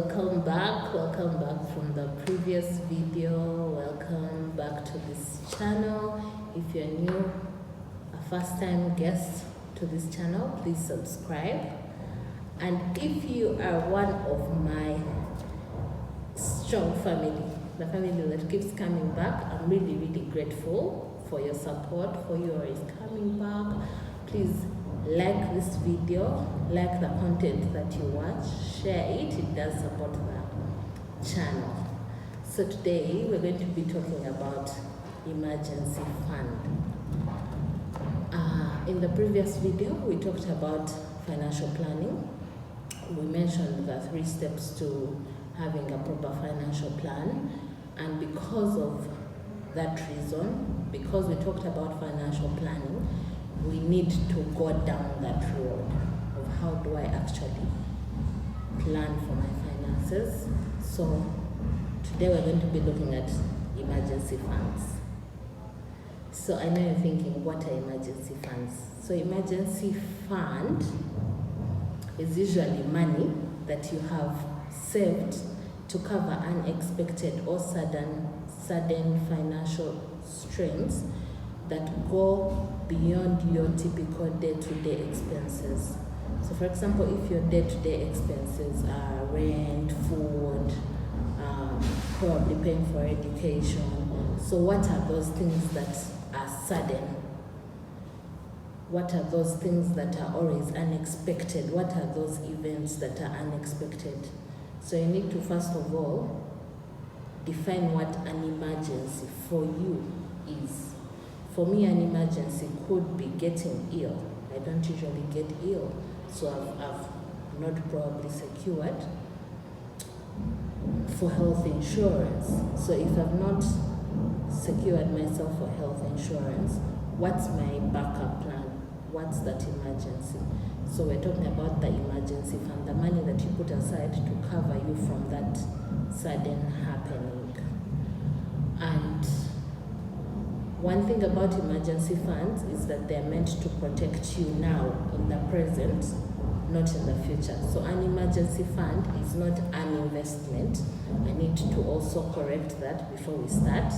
welcome back from the previous video. Welcome back to this channel. If you're new, a first time guest to this channel, please subscribe. And if you are one of my strong family, the family that keeps coming back, I'm really grateful for your support, for you always coming back. Please like this video, like the content that you watch, share it, it does support the channel. So today we're going to be talking about emergency fund. In the previous video we talked about financial planning. We mentioned the 3 steps to having a proper financial plan, and because of that reason, because we talked about financial planning, we need to go down that road of how do I actually plan for my finances. So today we're going to be looking at emergency funds. So I know you're thinking, what are emergency funds? So emergency fund is usually money that you have saved to cover unexpected or sudden financial strains that go beyond your typical day-to-day expenses. So for example, if your day-to-day expenses are rent, food, probably paying for education, so what are those things that are sudden? What are those things that are always unexpected? What are those events that are unexpected? So you need to first of all define what an emergency for you is. For me, an emergency could be getting ill. I don't usually get ill, so I've not probably secured for health insurance. So if I've not secured myself for health insurance, what's my backup plan? What's that emergency? So we're talking about the emergency fund, the money that you put aside to cover you from that sudden happening. And one thing about emergency funds is that they're meant to protect you now in the present, not in the future. So an emergency fund is not an investment. I need to also correct that before we start.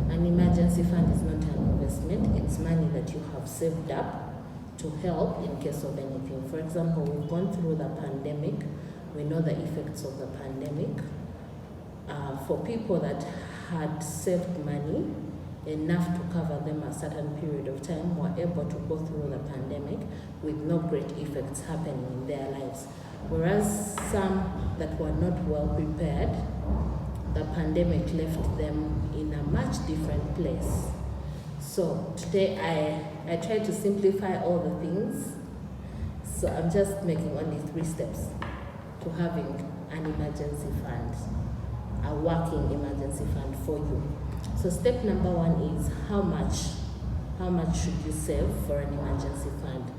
An emergency fund is not an investment. It's money that you have saved up to help in case of anything. For example, we've gone through the pandemic. We know the effects of the pandemic. For people that had saved money enough to cover them a certain period of time, were able to go through the pandemic with no great effects happening in their lives. Whereas some that were not well prepared, the pandemic left them in a much different place. So today I try to simplify all the things. So I'm just making only 3 steps to having an emergency fund, a working emergency fund for you. So step number 1 is how much should you save for an emergency fund?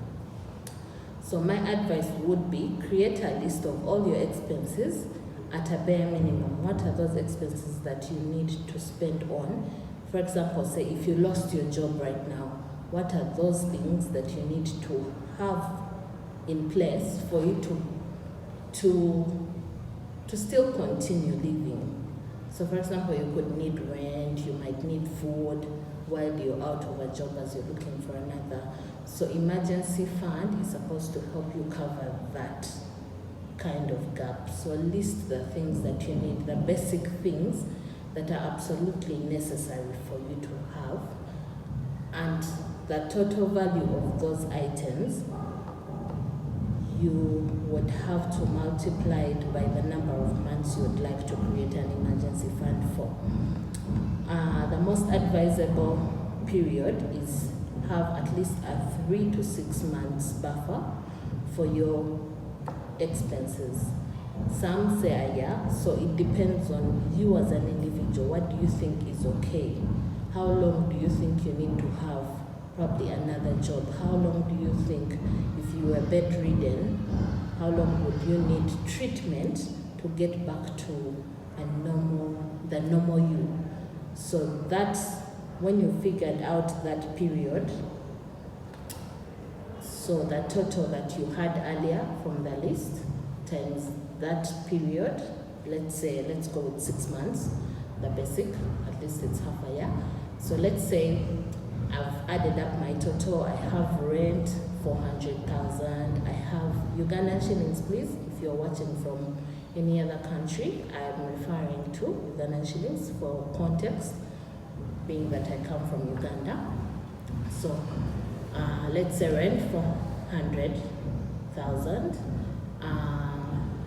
So my advice would be create a list of all your expenses at a bare minimum. What are those expenses that you need to spend on? For example, say if you lost your job right now, what are those things that you need to have in place for you to still continue living? So for example, you could need rent, you might need food while you're out of a job as you're looking for another. So emergency fund is supposed to help you cover that kind of gap. So list the things that you need, the basic things that are absolutely necessary for you to have, and the total value of those items you would have to multiply it by the number of months you would like to create an emergency fund for. The most advisable period is have at least a 3 to 6 months buffer for your expenses. Some say a year, so it depends on you as an individual. What do you think is okay? How long do you think you need to have probably another job? How long do you think, if you were bedridden, how long would you need treatment to get back to the normal you? So that's when you figured out that period. So the total that you had earlier from the list times that period let's go with 6 months, the basic, at least it's half a year. So let's say I've added up my total. I have rent 400,000. I have Ugandan shillings, please. If you're watching from any other country, I'm referring to Ugandan shillings for context, being that I come from Uganda. So let's say rent 400,000.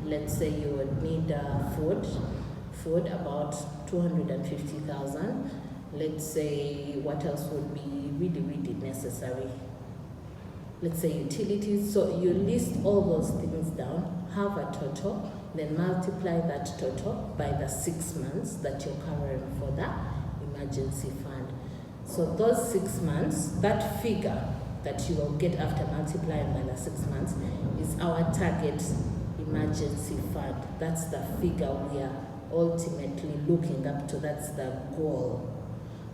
Let's say you would need food about 250,000. Let's say what else would be really necessary. Let's say utilities. So you list all those things down, have a total, then multiply that total by the 6 months that you're covering for the emergency fund. So those 6 months, that figure that you will get after multiplying by the 6 months is our target emergency fund. That's the figure we are ultimately looking up to. That's the goal.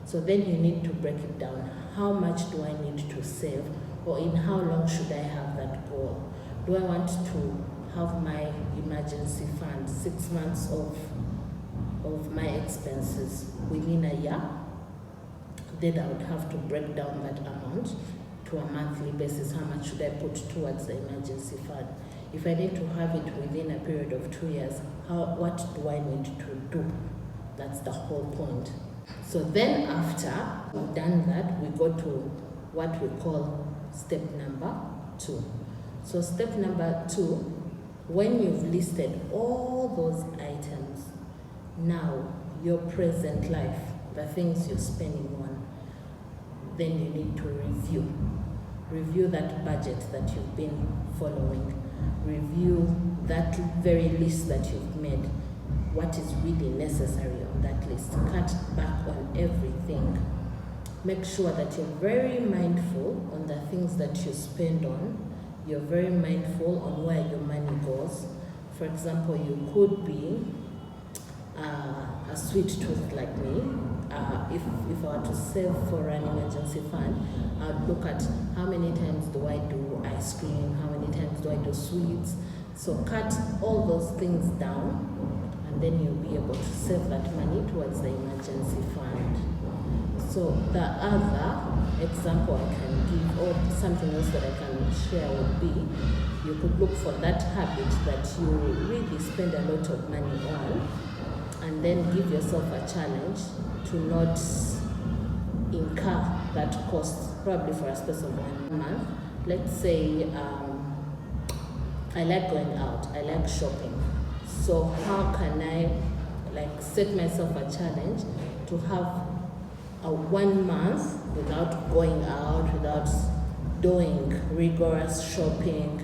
So then you need to break it down. How much do I need to save, or in how long should I have that goal? Do I want to have my emergency fund 6 months of my expenses within a year? Then I would have to break down that amount to a monthly basis. How much should I put towards the emergency fund? If I need to have it within a period of 2 years, what do I need to do? That's the whole point. So then after we've done that, we go to what we call step number 2. So step number 2, when you've listed all those items, now your present life, the things you're spending on, then you need to review that budget that you've been following, review that very list that you've made, what is really necessary on that list, cut back on everything. Make sure that you're very mindful on the things that you spend on. You're very mindful on where your money goes. For example, you could be a sweet tooth like me. If I were to save for an emergency fund, I'd look at how many times do I do ice cream, how many times do I do sweets. So cut all those things down, and then you'll be able to save that money towards the emergency fund. So the other example I can give, or something else that I can share, would be you could look for that habit that you really spend a lot of money on, and then give yourself a challenge to not incur that cost, probably for a space of 1 month. Let's say I like going out, I like shopping. So how can I set myself a challenge to have a 1 month without going out, without doing rigorous shopping,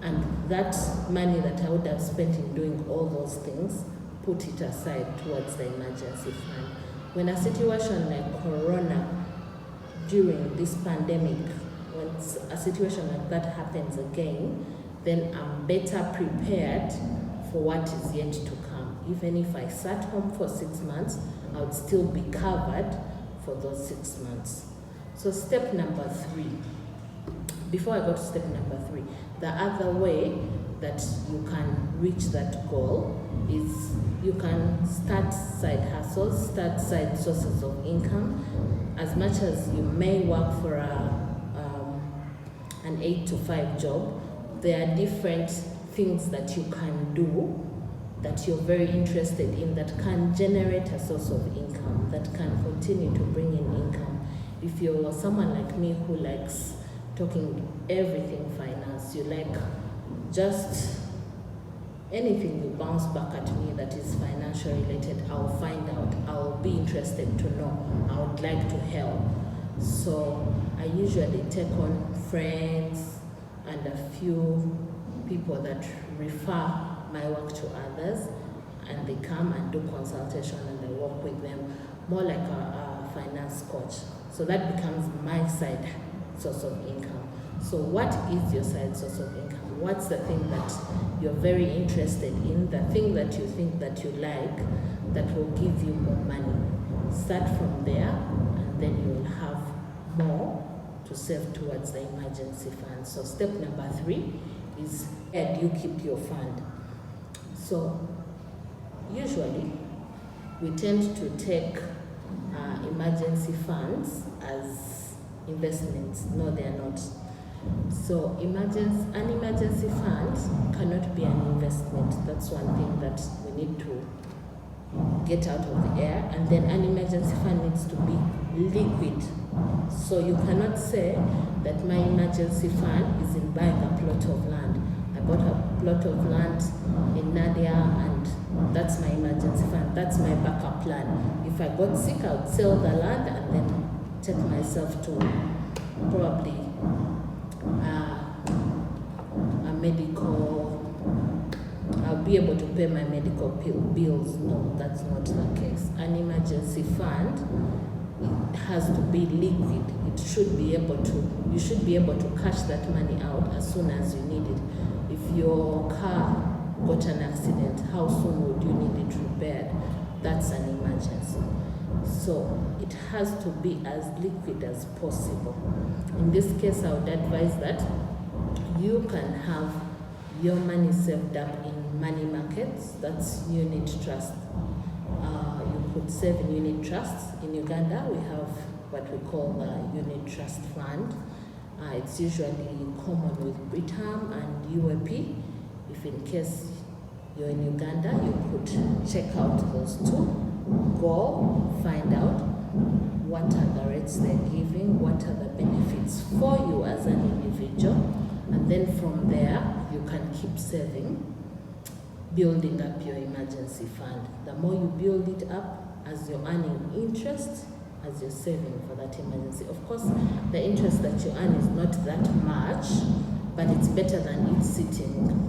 and that money that I would have spent in doing all those things, put it aside towards the emergency fund. When a situation like Corona, during this pandemic, when a situation like that happens again, then I'm better prepared for what is yet to come. Even if I sat home for 6 months, I would still be covered for those 6 months. So step number 3, before I go to step number 3, the other way that you can reach that goal is you can start side hustles, start side sources of income. As much as you may work for an 8 to 5 job, there are different things that you can do that you're very interested in that can generate a source of income, that can continue to bring in income. If you're someone like me who likes talking everything finance, you like just anything you bounce back at me that is financial related, I'll find out, I'll be interested to know, I would like to help. So I usually take on friends and a few people that refer my work to others, and they come and do consultation and I work with them, more like a finance coach. So that becomes my side source of income. So what is your side source of income? What's the thing that you're very interested in, the thing that you think that you like, that will give you more money? Start from there, and then you will have more to save towards the emergency fund. So step number 3 is where do you keep your fund? So usually we tend to take emergency funds as investments. No, they are not. So an emergency fund cannot be an investment. That's one thing that we need to get out of the air. And then an emergency fund needs to be liquid. So you cannot say that my emergency fund is in buying a plot of land. I bought a plot of land in Nadia and that's my emergency fund. That's my backup plan. If I got sick, I would sell the land and then take myself to probably a medical, I'll be able to pay my medical bills. No, that's not the case. An emergency fund, it has to be liquid. It should be able to, you should be able to cash that money out as soon as you need it. If your car got an accident, how soon would you need it repaired? That's an emergency. So it has to be as liquid as possible. In this case, I would advise that you can have your money saved up in money markets. That's unit trust. You could save in unit trusts. In Uganda, we have what we call the unit trust fund. It's usually common with Britam and UAP. If in case you're in Uganda, you could check out those two. Go find out what are the rates they're giving, what are the benefits for you as an individual, and then from there you can keep saving, building up your emergency fund. The more you build it up, as you're earning interest, as you're saving for that emergency. Of course, the interest that you earn is not that much, but it's better than it sitting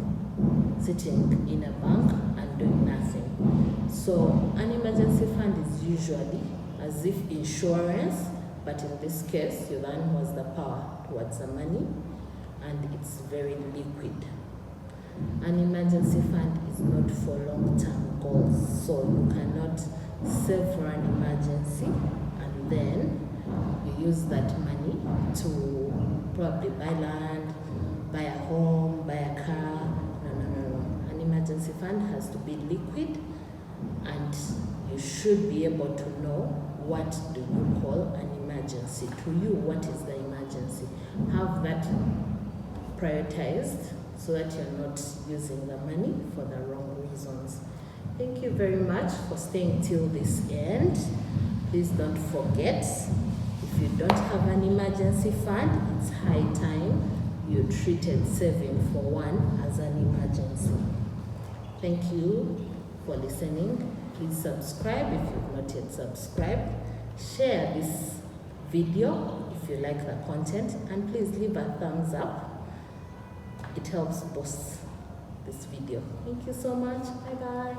in a bank and doing nothing. So an emergency fund is usually as if insurance, but in this case, you're the one who has the power towards the money, and it's very liquid. An emergency fund is not for long-term goals, so you cannot save for an emergency and then you use that money to probably buy land, buy a home, buy a car. No. An emergency fund has to be liquid, and you should be able to know what do you call an emergency. To you, what is the emergency? Have that prioritized so that you're not using the money for the wrong reasons. Thank you very much for staying till this end. Please don't forget, if you don't have an emergency fund, it's high time you treated saving for one as an emergency. Thank you for listening. Please subscribe if you've not yet subscribed. Share this video if you like the content, and please leave a thumbs up. It helps boost this video. Thank you so much. Bye bye.